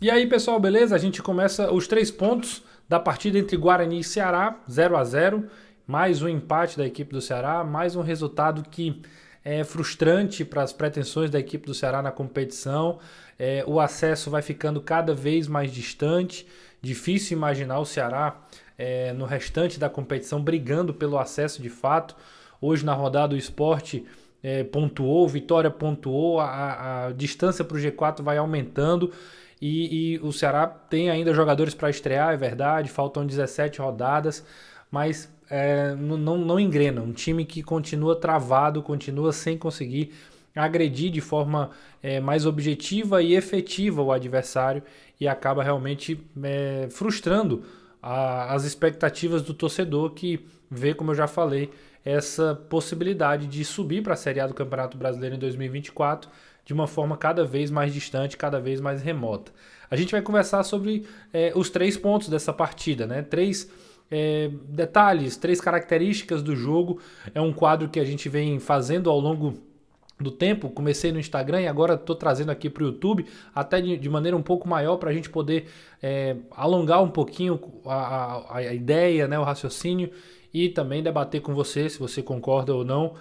E aí, pessoal, beleza? A gente começa os 3 pontos da partida entre Guarani e Ceará, 0-0. Mais um empate da equipe do Ceará, mais um resultado que é frustrante para as pretensões da equipe do Ceará na competição. O acesso vai ficando cada vez mais distante. Difícil imaginar o Ceará no restante da competição brigando pelo acesso de fato. Hoje na rodada o Sport pontuou, Vitória pontuou, a distância para o G4 vai aumentando. E o Ceará tem ainda jogadores para estrear, é verdade, faltam 17 rodadas, mas não engrena. Um time que continua travado, continua sem conseguir agredir de forma mais objetiva e efetiva o adversário e acaba realmente frustrando as expectativas do torcedor que vê, como eu já falei, essa possibilidade de subir para a Série A do Campeonato Brasileiro em 2024 de uma forma cada vez mais distante, cada vez mais remota. A gente vai conversar sobre os 3 pontos dessa partida, né? Três detalhes, 3 características do jogo. É um quadro que a gente vem fazendo ao longo do tempo. Comecei no Instagram e agora estou trazendo aqui para o YouTube, até de maneira um pouco maior, para a gente poder alongar um pouquinho a ideia, né, o raciocínio, e também debater com você se você concorda ou não.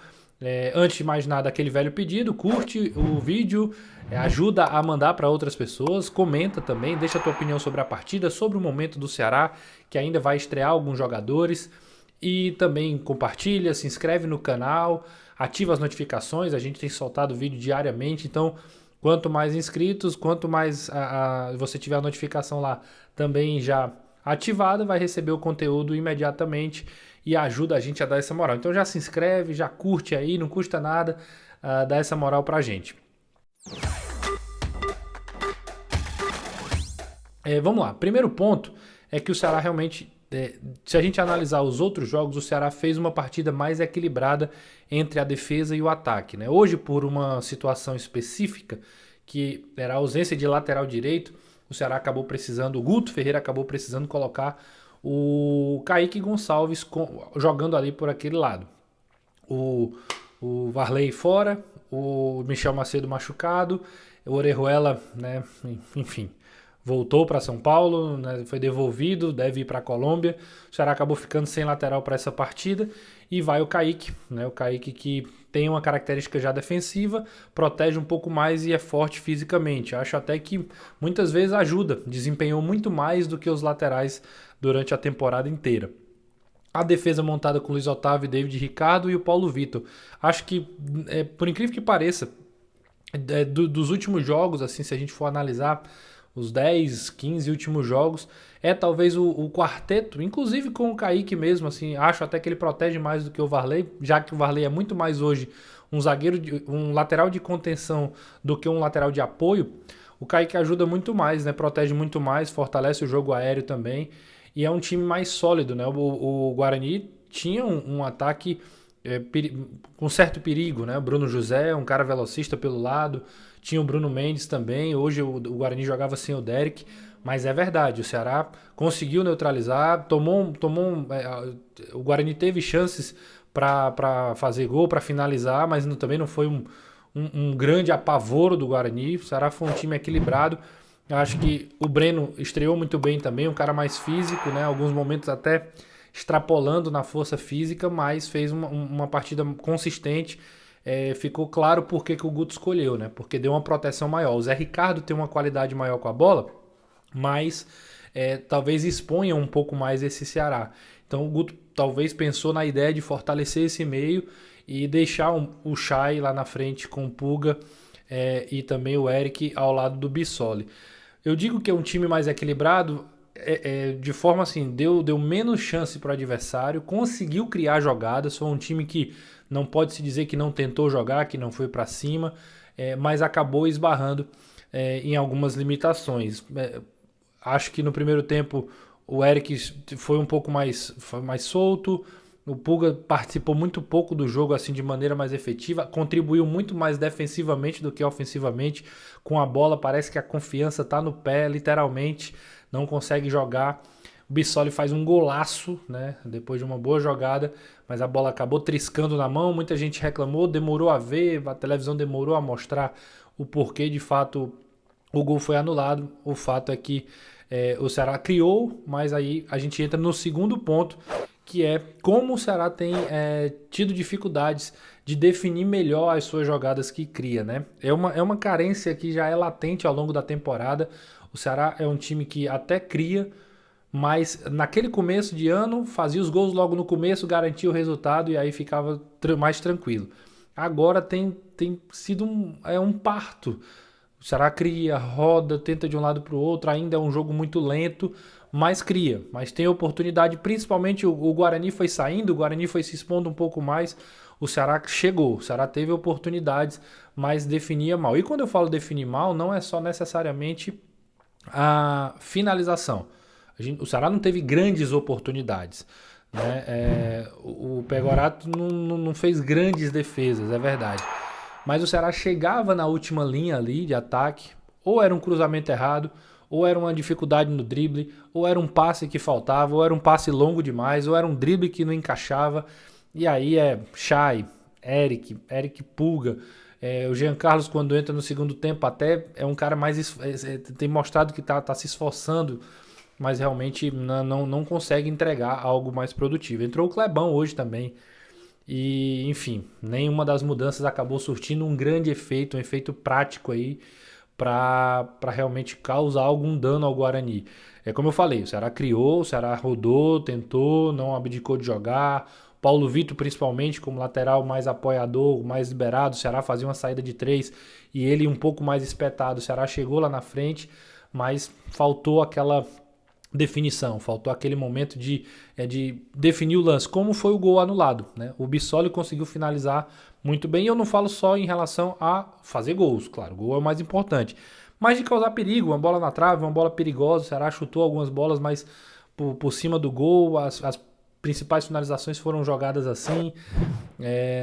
Antes de mais nada, aquele velho pedido, curte o vídeo, ajuda a mandar para outras pessoas, comenta também, deixa a tua opinião sobre a partida, sobre o momento do Ceará, que ainda vai estrear alguns jogadores, e também compartilha, se inscreve no canal, ativa as notificações, a gente tem soltado vídeo diariamente, então quanto mais inscritos, quanto mais você tiver a notificação lá também já ativada, vai receber o conteúdo imediatamente e ajuda a gente a dar essa moral. Então já se inscreve, já curte aí, não custa nada dar essa moral pra gente. Vamos lá, primeiro ponto é que o Ceará realmente, se a gente analisar os outros jogos, o Ceará fez uma partida mais equilibrada entre a defesa e o ataque, né? Hoje, por uma situação específica, que era a ausência de lateral direito, o Ceará acabou precisando, o Guto Ferreira acabou precisando colocar o Kaique Gonçalves jogando ali por aquele lado. O, o Varley fora, o Michel Macedo machucado, o Orejuela, né, enfim, voltou para São Paulo, né, foi devolvido, deve ir para a Colômbia. O Ceará acabou ficando sem lateral para essa partida e vai o Kaique, né, o Kaique que tem uma característica já defensiva, protege um pouco mais e é forte fisicamente. Acho até que muitas vezes ajuda, desempenhou muito mais do que os laterais durante a temporada inteira. A defesa montada com Luiz Otávio, David Ricardo e o Paulo Vitor. Acho que, por incrível que pareça, dos últimos jogos, assim, se a gente for analisar os 10, 15 últimos jogos, é talvez o quarteto, inclusive com o Kaique mesmo, assim, acho até que ele protege mais do que o Varley, já que o Varley é muito mais hoje um zagueiro, um lateral de contenção do que um lateral de apoio. O Kaique ajuda muito mais, né? Protege muito mais, fortalece o jogo aéreo também e é um time mais sólido, né? O Guarani tinha um ataque com certo perigo, né? O Bruno José, um cara velocista pelo lado, tinha o Bruno Mendes também. Hoje o Guarani jogava sem o Derek, mas é verdade, o Ceará conseguiu neutralizar, o Guarani teve chances para fazer gol, para finalizar, mas também não foi um grande apavoro do Guarani. O Ceará foi um time equilibrado. Eu acho que o Breno estreou muito bem também, um cara mais físico, né? Alguns momentos até extrapolando na força física, mas fez uma partida consistente. Ficou claro por que o Guto escolheu, né? Porque deu uma proteção maior. O Zé Ricardo tem uma qualidade maior com a bola, mas talvez exponha um pouco mais esse Ceará. Então o Guto talvez pensou na ideia de fortalecer esse meio e deixar o Chay lá na frente com o Puga e também o Eric ao lado do Bissoli. Eu digo que é um time mais equilibrado de forma assim, deu menos chance para o adversário, conseguiu criar jogadas, foi um time que não pode se dizer que não tentou jogar, que não foi para cima, mas acabou esbarrando em algumas limitações. Acho que no primeiro tempo o Eric foi um pouco mais solto, o Puga participou muito pouco do jogo assim de maneira mais efetiva, contribuiu muito mais defensivamente do que ofensivamente com a bola, parece que a confiança está no pé, literalmente, não consegue jogar. O Bissoli faz um golaço, né, depois de uma boa jogada, mas a bola acabou triscando na mão, muita gente reclamou, demorou a ver, a televisão demorou a mostrar o porquê de fato o gol foi anulado. O fato é que o Ceará criou, mas aí a gente entra no segundo ponto, que é como o Ceará tem tido dificuldades de definir melhor as suas jogadas que cria, né? É uma carência que já é latente ao longo da temporada. O Ceará é um time que até cria, mas naquele começo de ano fazia os gols logo no começo, garantia o resultado e aí ficava mais tranquilo. Agora tem sido um parto. O Ceará cria, roda, tenta de um lado para o outro, ainda é um jogo muito lento, mas cria, mas tem oportunidade, principalmente o Guarani foi saindo, o Guarani foi se expondo um pouco mais, o Ceará chegou, o Ceará teve oportunidades, mas definia mal. E quando eu falo definir mal, não é só necessariamente a finalização. O Ceará não teve grandes oportunidades, né? O Pegorato não fez grandes defesas, é verdade. Mas o Ceará chegava na última linha ali de ataque, ou era um cruzamento errado, ou era uma dificuldade no drible, ou era um passe que faltava, ou era um passe longo demais, ou era um drible que não encaixava. E aí Chay, Eric Pulga. O Jean Carlos, quando entra no segundo tempo, até é um cara mais. Tem mostrado que tá se esforçando, mas realmente não consegue entregar algo mais produtivo. Entrou o Clebão hoje também. E, enfim, nenhuma das mudanças acabou surtindo um grande efeito, um efeito prático aí para realmente causar algum dano ao Guarani. É como eu falei, o Ceará criou, o Ceará rodou, tentou, não abdicou de jogar. Paulo Vitor, principalmente, como lateral mais apoiador, mais liberado, o Ceará fazia uma saída de três e ele um pouco mais espetado. O Ceará chegou lá na frente, mas faltou aquela definição, faltou aquele momento de definir o lance, como foi o gol anulado, né? O Bissoli conseguiu finalizar muito bem, e eu não falo só em relação a fazer gols, claro, o gol é o mais importante, mas de causar perigo, uma bola na trave, uma bola perigosa, o Ceará chutou algumas bolas, mas por cima do gol, as principais finalizações foram jogadas assim,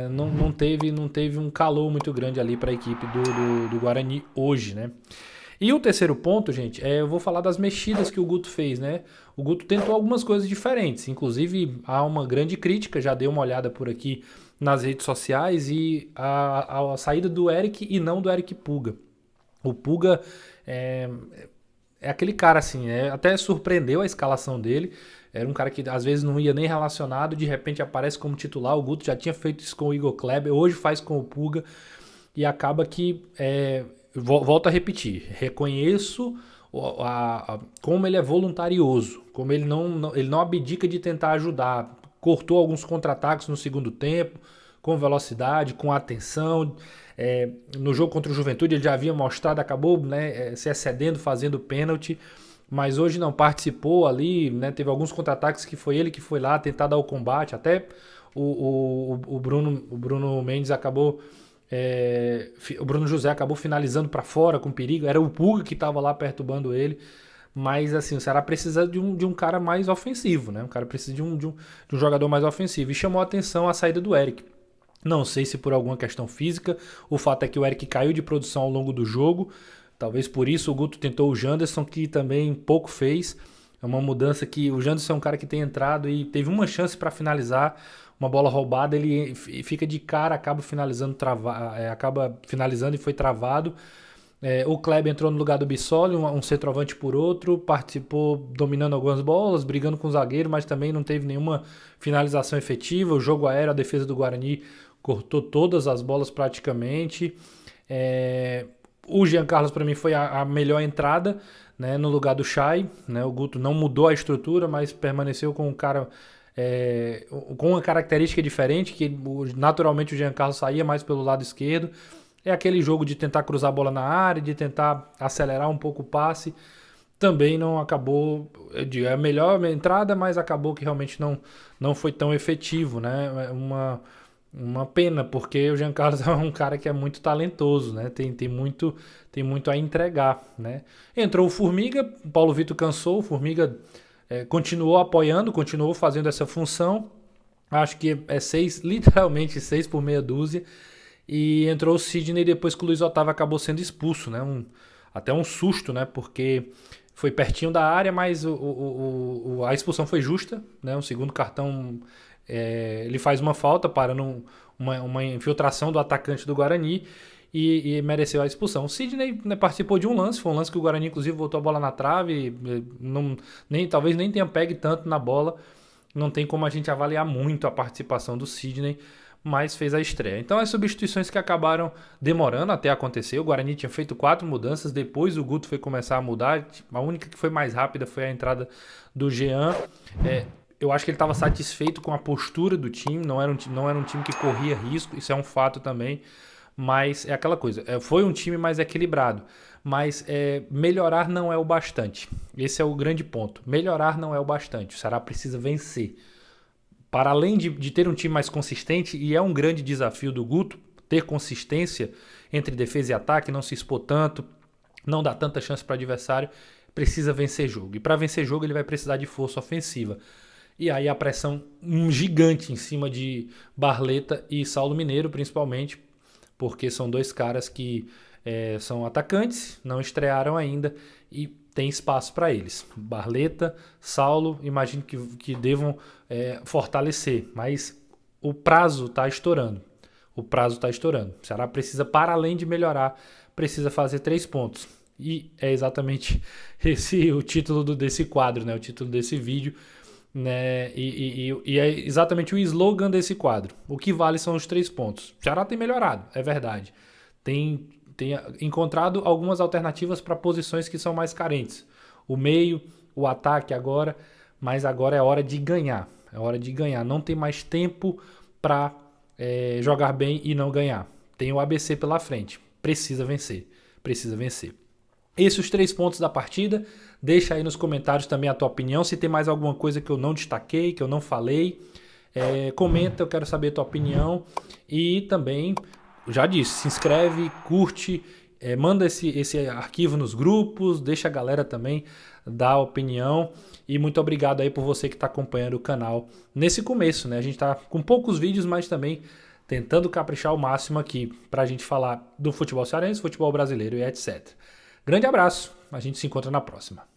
não teve um calor muito grande ali para a equipe do Guarani hoje, né? E o terceiro ponto, gente, eu vou falar das mexidas que o Guto fez, né? O Guto tentou algumas coisas diferentes, inclusive há uma grande crítica, já dei uma olhada por aqui nas redes sociais, e a saída do Eric e não do Eric Pulga. O Pulga é aquele cara assim, até surpreendeu a escalação dele, era um cara que às vezes não ia nem relacionado, de repente aparece como titular, o Guto já tinha feito isso com o Igor Kleber, hoje faz com o Pulga, e acaba que volto a repetir, reconheço como ele é voluntarioso, como ele não abdica de tentar ajudar. Cortou alguns contra-ataques no segundo tempo, com velocidade, com atenção. No jogo contra o Juventude ele já havia mostrado, acabou, né, se excedendo, fazendo pênalti, mas hoje não participou ali, né, teve alguns contra-ataques que foi ele que foi lá tentar dar o combate, até o Bruno Mendes acabou... o Bruno José acabou finalizando para fora com perigo, era o Pulga que estava lá perturbando ele, mas assim, o Ceará precisa de um cara mais ofensivo, né? O cara precisa de um jogador mais ofensivo, e chamou a atenção a saída do Eric. Não sei se por alguma questão física, o fato é que o Eric caiu de produção ao longo do jogo, talvez por isso o Guto tentou o Janderson, que também pouco fez. É uma mudança que o Janderson é um cara que tem entrado e teve uma chance para finalizar, uma bola roubada, ele fica de cara, acaba finalizando e foi travado. O Kleber entrou no lugar do Bissoli, um centroavante por outro, participou dominando algumas bolas, brigando com o zagueiro, mas também não teve nenhuma finalização efetiva. O jogo aéreo, a defesa do Guarani cortou todas as bolas praticamente. O Jean Carlos para mim foi a melhor entrada, né, no lugar do Chay, né? O Guto não mudou a estrutura, mas permaneceu com um cara com uma característica diferente, que naturalmente o Jean Carlos saía mais pelo lado esquerdo. É aquele jogo de tentar cruzar a bola na área, de tentar acelerar um pouco o passe. Também não acabou, é a melhor entrada, mas acabou que realmente não foi tão efetivo, né? Uma pena, porque o Jean Carlos é um cara que é muito talentoso, né? Tem muito a entregar, né? Entrou o Formiga, o Paulo Vitor cansou, o Formiga continuou apoiando, continuou fazendo essa função. Acho que literalmente 6 por meia dúzia. E entrou o Sidney depois que o Luiz Otávio acabou sendo expulso, né? Até um susto, né? Porque foi pertinho da área, mas a expulsão foi justa, né? O segundo cartão, ele faz uma falta, parando uma infiltração do atacante do Guarani. e mereceu a expulsão. O Sidney, né, participou de um lance, foi um lance que o Guarani inclusive botou a bola na trave, talvez nem tenha pegue tanto na bola, não tem como a gente avaliar muito a participação do Sidney, mas fez a estreia. Então as substituições que acabaram demorando até acontecer, o Guarani tinha feito 4 mudanças, depois o Guto foi começar a mudar, a única que foi mais rápida foi a entrada do Jean. Eu acho que ele estava satisfeito com a postura do time, não era um time que corria risco, isso é um fato também, mas é aquela coisa, foi um time mais equilibrado, mas melhorar não é o bastante, esse é o grande ponto, melhorar não é o bastante, o Ceará precisa vencer. Para além de ter um time mais consistente, e é um grande desafio do Guto, ter consistência entre defesa e ataque, não se expor tanto, não dar tanta chance para o adversário, precisa vencer jogo. E para vencer jogo ele vai precisar de força ofensiva. E aí a pressão gigante em cima de Barleta e Saulo Mineiro, principalmente, porque são dois caras que são atacantes, não estrearam ainda e tem espaço para eles. Barleta, Saulo, imagino que devam fortalecer, mas o prazo está estourando. O Ceará precisa, para além de melhorar, precisa fazer 3 pontos. E é exatamente esse o título desse quadro, né? O título desse vídeo, né? E é exatamente o slogan desse quadro. O que vale são os 3 pontos. O Ceará tem melhorado, é verdade. Tem encontrado algumas alternativas para posições que são mais carentes. O meio, o ataque agora, mas agora é hora de ganhar. É hora de ganhar. Não tem mais tempo para jogar bem e não ganhar. Tem o ABC pela frente. Precisa vencer. Precisa vencer. Esses os 3 pontos da partida. Deixa aí nos comentários também a tua opinião. Se tem mais alguma coisa que eu não destaquei, que eu não falei, comenta, eu quero saber a tua opinião. E também, já disse, se inscreve, curte, manda esse arquivo nos grupos, deixa a galera também dar opinião. E muito obrigado aí por você que está acompanhando o canal nesse começo, né? A gente está com poucos vídeos, mas também tentando caprichar o máximo aqui para a gente falar do futebol cearense, futebol brasileiro e etc. Grande abraço, a gente se encontra na próxima.